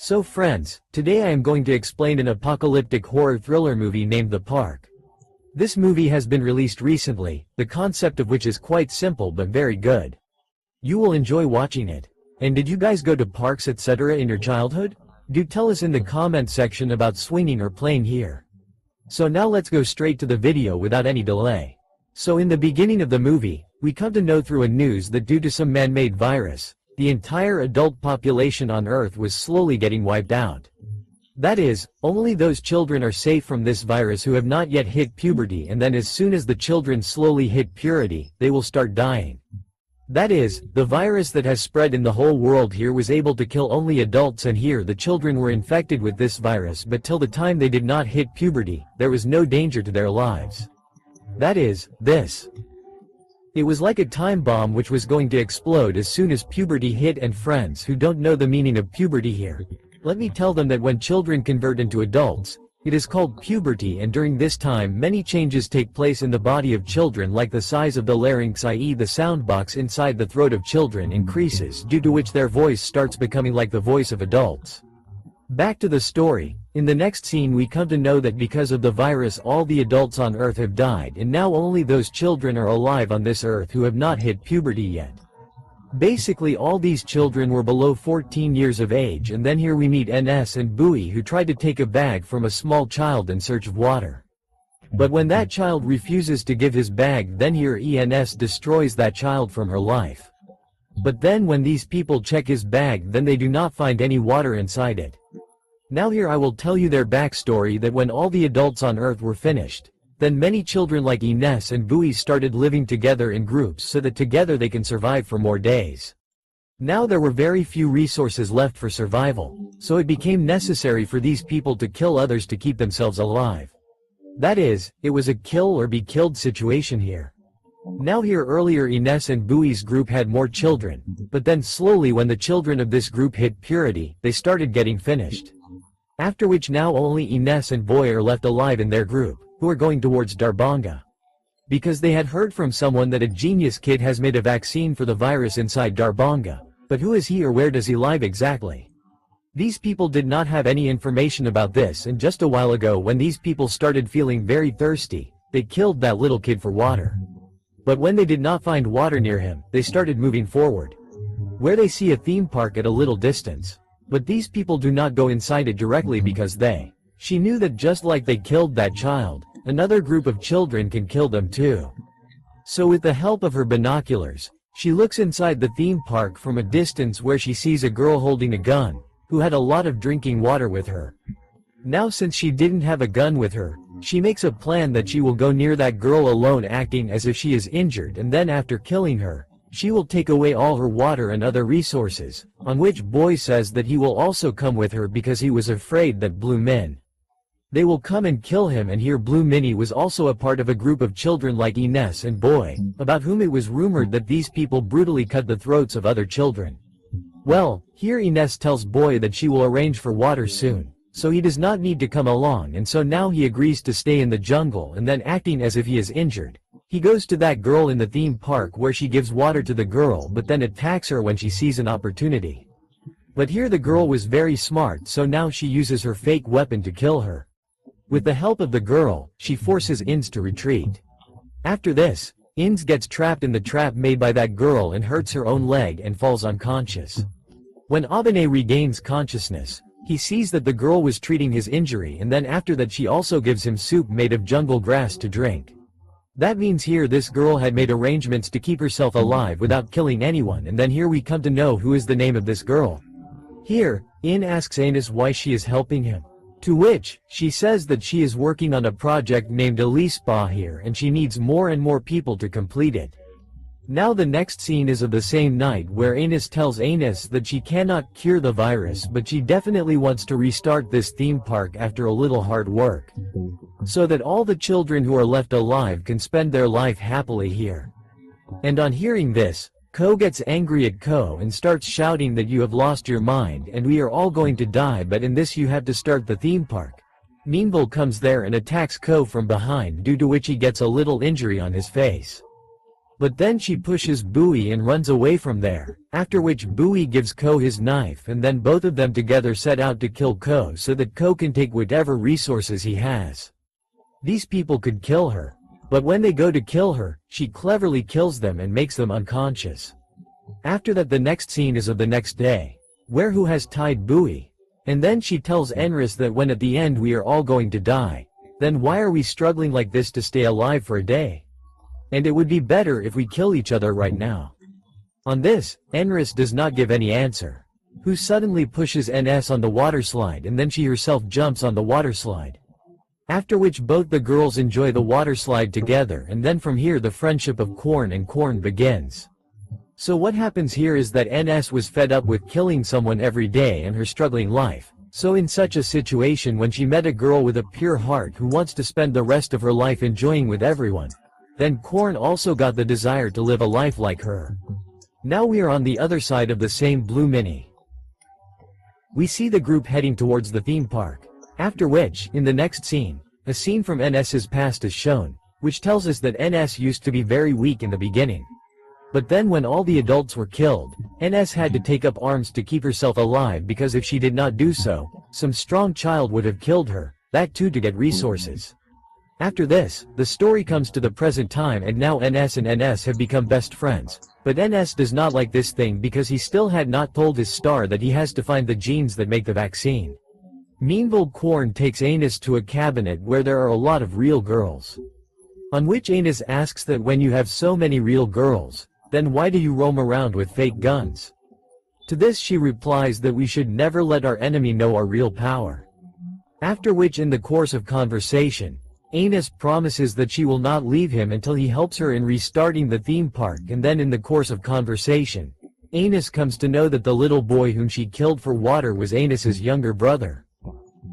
So friends, today I am going to explain an apocalyptic horror thriller movie named The Park. This movie has been released recently, the concept of which is quite simple but very good. You will enjoy watching it. And did you guys go to parks etc. in your childhood? Do tell us in the comment section about swinging or playing here. So now let's go straight to the video without any delay. So in the beginning of the movie, we come to know through a news that due to some man-made virus, the entire adult population on Earth was slowly getting wiped out. That is, only those children are safe from this virus who have not yet hit puberty, and then as soon as the children slowly hit puberty, they will start dying. That is, the virus that has spread in the whole world here was able to kill only adults, and here the children were infected with this virus, but till the time they did not hit puberty, there was no danger to their lives. That is, this. It was like a time bomb which was going to explode as soon as puberty hit, and friends who don't know the meaning of puberty here, let me tell them that when children convert into adults, it is called puberty, and during this time many changes take place in the body of children, like the size of the larynx, i.e. the sound box inside the throat of children increases, due to which their voice starts becoming like the voice of adults. Back to the story. In the next scene we come to know that because of the virus all the adults on Earth have died, and now only those children are alive on this Earth who have not hit puberty yet. Basically all these children were below 14 years of age, and then here we meet Ines and Bowie, who tried to take a bag from a small child in search of water. But when that child refuses to give his bag, then here Ines destroys that child from her life. But then when these people check his bag, then they do not find any water inside it. Now here I will tell you their backstory, that when all the adults on Earth were finished, then many children like Ines and Bowie started living together in groups so that together they can survive for more days. Now there were very few resources left for survival, so it became necessary for these people to kill others to keep themselves alive. That is, it was a kill or be killed situation here. Now here earlier Ines and Bowie's group had more children, but then slowly when the children of this group hit puberty, they started getting finished. After which now only Ines and Bowie are left alive in their group, who are going towards Darbanga. Because they had heard from someone that a genius kid has made a vaccine for the virus inside Darbanga, but who is he or where does he live exactly? These people did not have any information about this, and just a while ago when these people started feeling very thirsty, they killed that little kid for water. But when they did not find water near him, they started moving forward, where they see a theme park at a little distance. But these people do not go inside it directly because she knew that just like they killed that child, another group of children can kill them too. So with the help of her binoculars, she looks inside the theme park from a distance where she sees a girl holding a gun, who had a lot of drinking water with her. Now since she didn't have a gun with her, she makes a plan that she will go near that girl alone acting as if she is injured, and then after killing her, she will take away all her water and other resources, on which Boy says that he will also come with her because he was afraid that Blue Min. They will come and kill him, and here Blue Minnie was also a part of a group of children like Ines and Boy, about whom it was rumored that these people brutally cut the throats of other children. Well, here Ines tells Boy that she will arrange for water soon, so he does not need to come along, and so now he agrees to stay in the jungle, and then acting as if he is injured, he goes to that girl in the theme park where she gives water to the girl but then attacks her when she sees an opportunity. But here the girl was very smart, so now she uses her fake weapon to kill her. With the help of the girl, she forces Ins to retreat. After this, Ins gets trapped in the trap made by that girl and hurts her own leg and falls unconscious. When Abene regains consciousness, he sees that the girl was treating his injury, and then after that she also gives him soup made of jungle grass to drink. That means here this girl had made arrangements to keep herself alive without killing anyone, and then here we come to know who is the name of this girl. Here, In asks Ines why she is helping him. To which, she says that she is working on a project named Elise here, and she needs more and more people to complete it. Now the next scene is of the same night where Ines tells Ines that she cannot cure the virus, but she definitely wants to restart this theme park after a little hard work, so that all the children who are left alive can spend their life happily here. And on hearing this, Ko gets angry at Ko and starts shouting that you have lost your mind and we are all going to die, but in this you have to start the theme park. Meanville comes there and attacks Ko from behind, due to which he gets a little injury on his face. But then she pushes Bowie and runs away from there, after which Bowie gives Ko his knife and then both of them together set out to kill Ko so that Ko can take whatever resources he has. These people could kill her, but when they go to kill her, she cleverly kills them and makes them unconscious. After that, the next scene is of the next day, where who has tied Bowie, and then she tells Enris that when at the end we are all going to die, then why are we struggling like this to stay alive for a day? And it would be better if we kill each other right now. On this, Enris does not give any answer. Who suddenly pushes NS on the water slide and then she herself jumps on the water slide. After which both the girls enjoy the water slide together, and then from here the friendship of Korn and Korn begins. So what happens here is that NS was fed up with killing someone every day and her struggling life. So in such a situation, when she met a girl with a pure heart who wants to spend the rest of her life enjoying with everyone, then Korn also got the desire to live a life like her. Now we are on the other side of the same blue mini. We see the group heading towards the theme park. After which, in the next scene, a scene from NS's past is shown, which tells us that NS used to be very weak in the beginning. But then when all the adults were killed, NS had to take up arms to keep herself alive, because if she did not do so, some strong child would have killed her, that too to get resources. After this, the story comes to the present time, and now NS and NS have become best friends. But NS does not like this thing because he still had not told his star that he has to find the genes that make the vaccine. Meanwhile, Korn takes Anus to a cabinet where there are a lot of real girls. On which Anus asks that when you have so many real girls, then why do you roam around with fake guns? To this she replies that we should never let our enemy know our real power. After which, in the course of conversation, Anus promises that she will not leave him until he helps her in restarting the theme park, and then in the course of conversation, Anus comes to know that the little boy whom she killed for water was Anus's younger brother.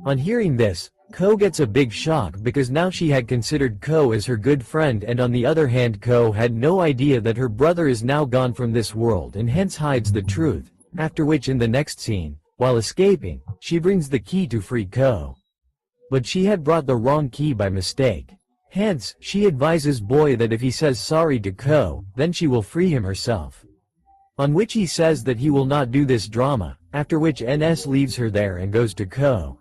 On hearing this, Ko gets a big shock because now she had considered Ko as her good friend, and on the other hand Ko had no idea that her brother is now gone from this world and hence hides the truth, after which in the next scene, while escaping, she brings the key to free Ko. But she had brought the wrong key by mistake. Hence, she advises Boy that if he says sorry to Ko, then she will free him herself. On which he says that he will not do this drama, after which NS leaves her there and goes to Ko.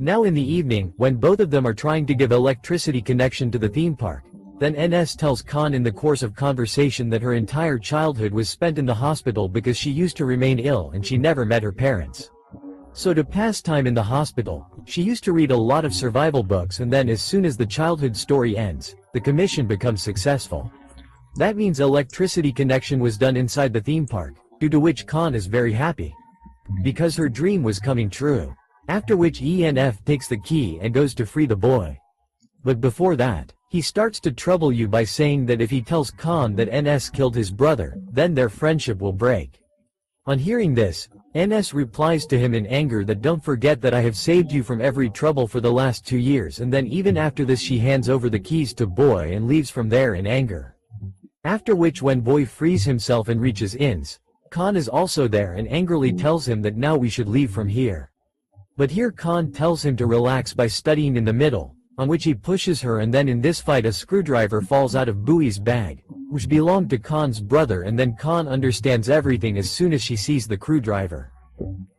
Now in the evening, when both of them are trying to give electricity connection to the theme park, then NS tells Khan in the course of conversation that her entire childhood was spent in the hospital because she used to remain ill and she never met her parents. So to pass time in the hospital, she used to read a lot of survival books, and then as soon as the childhood story ends, the commission becomes successful. That means electricity connection was done inside the theme park, due to which Khan is very happy. Because her dream was coming true. After which ENF takes the key and goes to free the boy. But before that, he starts to trouble you by saying that if he tells Khan that NS killed his brother, then their friendship will break. On hearing this, NS replies to him in anger that don't forget that I have saved you from every trouble for the last 2 years, and then even after this she hands over the keys to Boy and leaves from there in anger. After which when Boy frees himself and reaches Inns, Khan is also there and angrily tells him that now we should leave from here. But here Khan tells him to relax by studying in the middle, on which he pushes her, and then in this fight a screwdriver falls out of Bowie's bag, which belonged to Khan's brother, and then Khan understands everything as soon as she sees the screwdriver.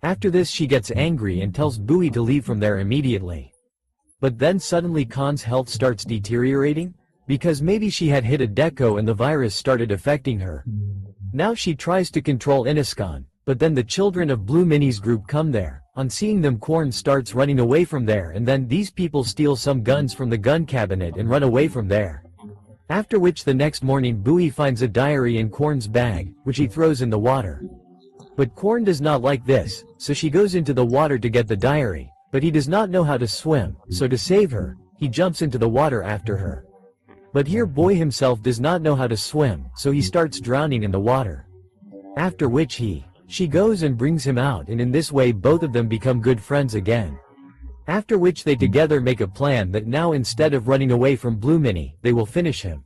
After this she gets angry and tells Bowie to leave from there immediately. But then suddenly Khan's health starts deteriorating, because maybe she had hit a deco and the virus started affecting her. Now she tries to control Iniskan, but then the children of Blue Mini's group come there. On seeing them, Korn starts running away from there, and then these people steal some guns from the gun cabinet and run away from there. After which the next morning Bowie finds a diary in Korn's bag, which he throws in the water. But Korn does not like this, so she goes into the water to get the diary, but he does not know how to swim, so to save her, he jumps into the water after her. But here Boy himself does not know how to swim, so he starts drowning in the water. After which she goes and brings him out, and in this way both of them become good friends again. After which they together make a plan that now instead of running away from Blue Mini, they will finish him.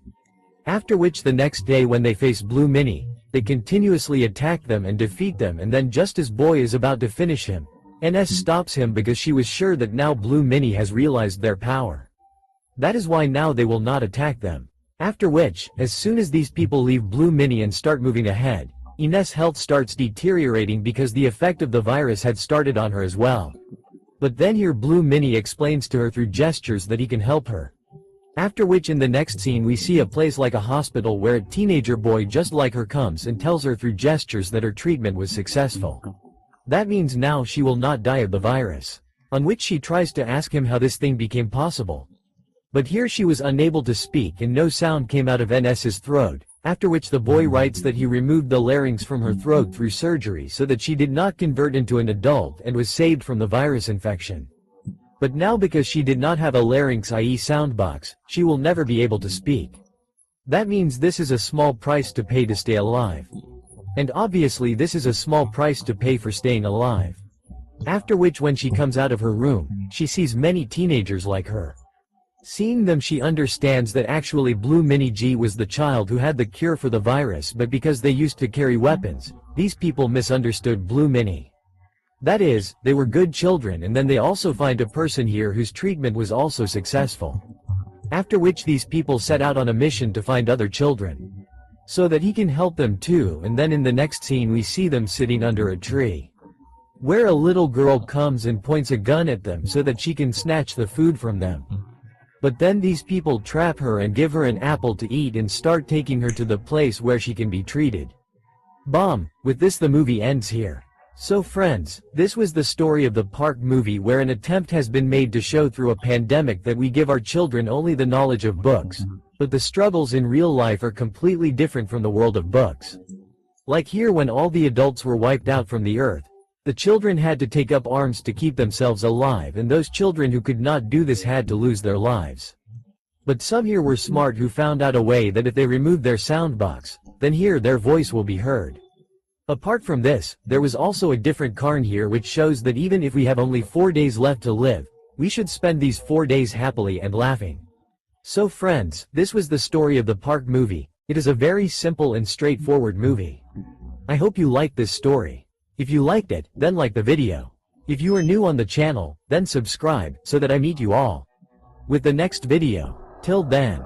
After which the next day when they face Blue Mini, they continuously attack them and defeat them, and then just as Boy is about to finish him, NS stops him because she was sure that now Blue Mini has realized their power. That is why now they will not attack them. After which, as soon as these people leave Blue Minnie and start moving ahead, Inez's health starts deteriorating because the effect of the virus had started on her as well. But then here Blue Minnie explains to her through gestures that he can help her. After which in the next scene we see a place like a hospital where a teenager boy just like her comes and tells her through gestures that her treatment was successful. That means now she will not die of the virus. On which she tries to ask him how this thing became possible. But here she was unable to speak and no sound came out of N's throat, after which the boy writes that he removed the larynx from her throat through surgery so that she did not convert into an adult and was saved from the virus infection. But now because she did not have a larynx, i.e. sound box, she will never be able to speak. That means this is a small price to pay to stay alive. And obviously this is a small price to pay for staying alive. After which when she comes out of her room, she sees many teenagers like her. Seeing them she understands that actually Blue Minnie G was the child who had the cure for the virus, but because they used to carry weapons, these people misunderstood Blue Minnie. That is, they were good children and then they also find a person here whose treatment was also successful. After which these people set out on a mission to find other children. So that he can help them too, and then in the next scene we see them sitting under a tree. Where a little girl comes and points a gun at them so that she can snatch the food from them. But then these people trap her and give her an apple to eat and start taking her to the place where she can be treated. Bomb. With this the movie ends here. So friends, this was the story of the Park movie where an attempt has been made to show through a pandemic that we give our children only the knowledge of books, but the struggles in real life are completely different from the world of books. Like here when all the adults were wiped out from the earth, the children had to take up arms to keep themselves alive, and those children who could not do this had to lose their lives. But some here were smart who found out a way that if they removed their sound box, then here their voice will be heard. Apart from this, there was also a different card here which shows that even if we have only 4 days left to live, we should spend these 4 days happily and laughing. So friends, this was the story of the Park movie. It is a very simple and straightforward movie. I hope you liked this story. If you liked it, then like the video. If you are new on the channel, then subscribe, so that I meet you all with the next video. Till then.